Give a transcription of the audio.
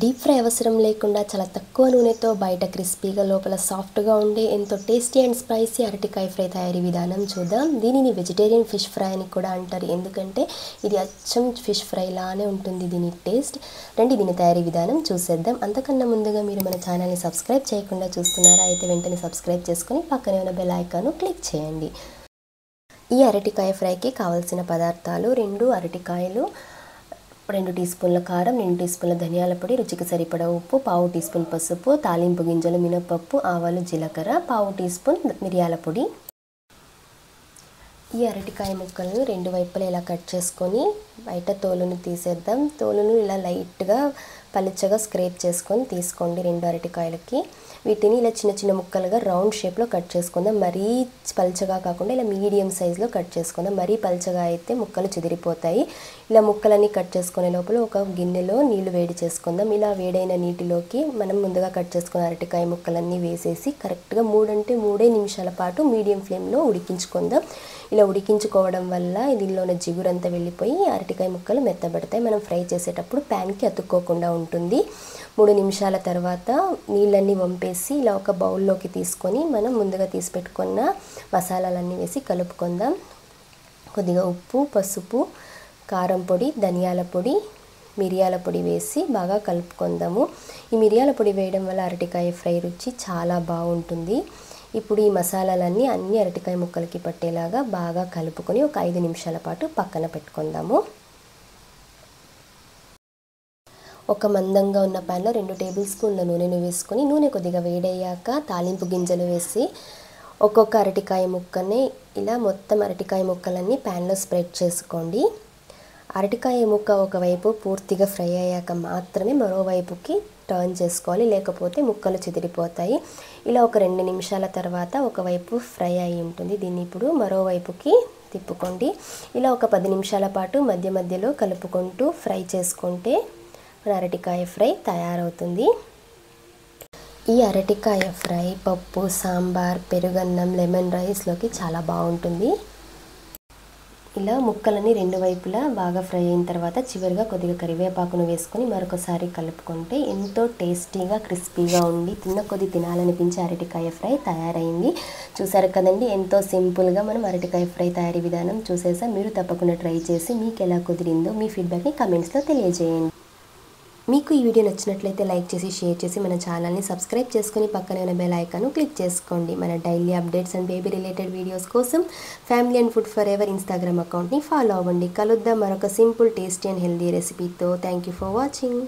Deep fry అవసరం లేకుండా చాలా తక్కువ నూనెతో బయట క్రిస్పీగా లోపల సాఫ్ట్గా ఉండే ఎంతో టేస్టీ అండ్ స్పైసీ అరటికాయ ఫ్రై తయారీ విధానం చూద్దాం. దీనిని వెజిటేరియన్ ఫిష్ ఫ్రై అని కూడా అంటారు, ఎందుకంటే ఇది అచ్చం ఫిష్ ఫ్రై లానే ఉంటుంది దీని టేస్ట్. రండి దీని తయారీ విధానం చూసేద్దాం. అంతకన్నా ముందుగా మీరు మన ఛానల్ని సబ్స్క్రైబ్ చేయకుండా చూస్తున్నారా అయితే వెంటనే సబ్స్క్రైబ్ చేసుకొని పక్కనే ఉన్న బెల్ ఐకాన్ క్లిక్ చేయండి. ఈ అరటికాయ ఫ్రైకి కావాల్సిన పదార్థాలు: 2 అరటికాయలు, 2 టీ స్పూన్ల కారం, 2 టీ స్పూన్ల ధనియాల పొడి, రుచికి సరిపడా ఉప్పు, 1/2 టీ స్పూన్ పసుపు, తాలింపు గింజలు, మినపప్పు, ఆవాలు, జీలకర్ర, 1/2 టీ స్పూన్ మిరియాల పొడి. ఈ అరటికాయ ముక్కలను 2 వైపులా ఇలా కట్ చేసుకొని బయట తోలును తీసేద్దాం. తోలును ఇలా లైట్గా పలుచగా స్క్రేప్ చేసుకొని తీసుకోండి 2 అరటికాయలకి. వీటిని ఇలా చిన్న చిన్న ముక్కలుగా రౌండ్ షేప్లో కట్ చేసుకుందాం. మరీ పలుచగా కాకుండా ఇలా మీడియం సైజులో కట్ చేసుకుందాం. మరీ పలుచగా అయితే ముక్కలు చెదిరిపోతాయి. ఇలా ముక్కలన్నీ కట్ చేసుకునే లోపల ఒక గిన్నెలో నీళ్లు వేడి చేసుకుందాం. ఇలా వేడైన నీటిలోకి మనం ముందుగా కట్ చేసుకున్న అరటికాయ ముక్కలన్నీ వేసేసి కరెక్ట్గా 3 అంటే 3 నిమిషాల పాటు మీడియం ఫ్లేమ్లో ఉడికించుకుందాం. ఇలా ఉడికించుకోవడం వల్ల దీనిలోని జిగురంతా వెళ్ళిపోయి అరటికాయ ముక్కలు మెత్తబడతాయి. మనం ఫ్రై చేసేటప్పుడు ప్యాన్కి అతుక్కోకుండా ఉంటుంది. 3 నిమిషాల తర్వాత నీళ్ళన్నీ వంపేసి ఇలా ఒక బౌల్లోకి తీసుకొని మనం ముందుగా తీసి పెట్టుకున్న మసాలాలన్నీ వేసి కలుపుకుందాం. కొద్దిగా ఉప్పు, పసుపు, కారం పొడి, ధనియాల పొడి, మిరియాల పొడి వేసి బాగా కలుపుకుందాము. ఈ మిరియాల పొడి వేయడం వల్ల అరటికాయ ఫ్రై రుచి చాలా బాగుంటుంది. ఇప్పుడు ఈ మసాలాలన్నీ అన్ని అరటికాయ ముక్కలకి పట్టేలాగా బాగా కలుపుకొని ఒక 5 నిమిషాల పాటు పక్కన పెట్టుకుందాము. ఒక మందంగా ఉన్న ప్యాన్లో 2 టేబుల్ స్పూన్ల నూనెను వేసుకొని నూనె కొద్దిగా వేడయ్యాక తాలింపు గింజలు వేసి ఒక్కొక్క అరటికాయ ముక్కని ఇలా మొత్తం అరటికాయ ముక్కలన్నీ ప్యాన్లో స్ప్రెడ్ చేసుకోండి. అరటికాయ ముక్క ఒకవైపు పూర్తిగా ఫ్రై అయ్యాక మాత్రమే మరోవైపుకి టర్న్ చేసుకోవాలి, లేకపోతే ముక్కలు చెదిరిపోతాయి. ఇలా ఒక 2 నిమిషాల తర్వాత ఒకవైపు ఫ్రై అయి ఉంటుంది. దీన్ని ఇప్పుడు మరోవైపుకి తిప్పుకోండి. ఇలా ఒక 10 నిమిషాల పాటు మధ్య మధ్యలో కలుపుకుంటూ ఫ్రై చేసుకుంటే మన అరటికాయ ఫ్రై తయారవుతుంది. ఈ అరటికాయ ఫ్రై పప్పు, సాంబార్, పెరుగన్నం, లెమన్ రైస్లోకి చాలా బాగుంటుంది. ఇలా ముక్కలని 2 వైపులా బాగా ఫ్రై అయిన తర్వాత చివరిగా కొద్దిగా కరివేపాకును వేసుకొని మరొకసారి కలుపుకుంటే ఎంతో టేస్టీగా క్రిస్పీగా ఉండి తిన్న కొద్ది తినాలనిపించే అరటికాయ ఫ్రై తయారైంది. చూసారు కదండి, ఎంతో సింపుల్గా మనం అరటికాయ ఫ్రై తయారీ విధానం చూసేసాం. మీరు తప్పకుండా ట్రై చేసి మీకు ఎలా కుదిరిందో మీ ఫీడ్బ్యాక్ని కమెంట్స్లో తెలియజేయండి. మీకు ఈ వీడియో నచ్చినట్లయితే లైక్ చేసి షేర్ చేసి మన ఛానల్ని సబ్స్క్రైబ్ చేసుకొని పక్కనే ఉన్న బెల్ ఐకాన్ క్లిక్ చేసుకోండి. మన daily updates and baby related videos కోసం family and food for ever Instagram అకౌంట్ని ఫాలో అవ్వండి. కలుద్దాం మరొక సింపుల్, టేస్టీ అండ్ హెల్దీ రెసిపీతో. Thank you for watching.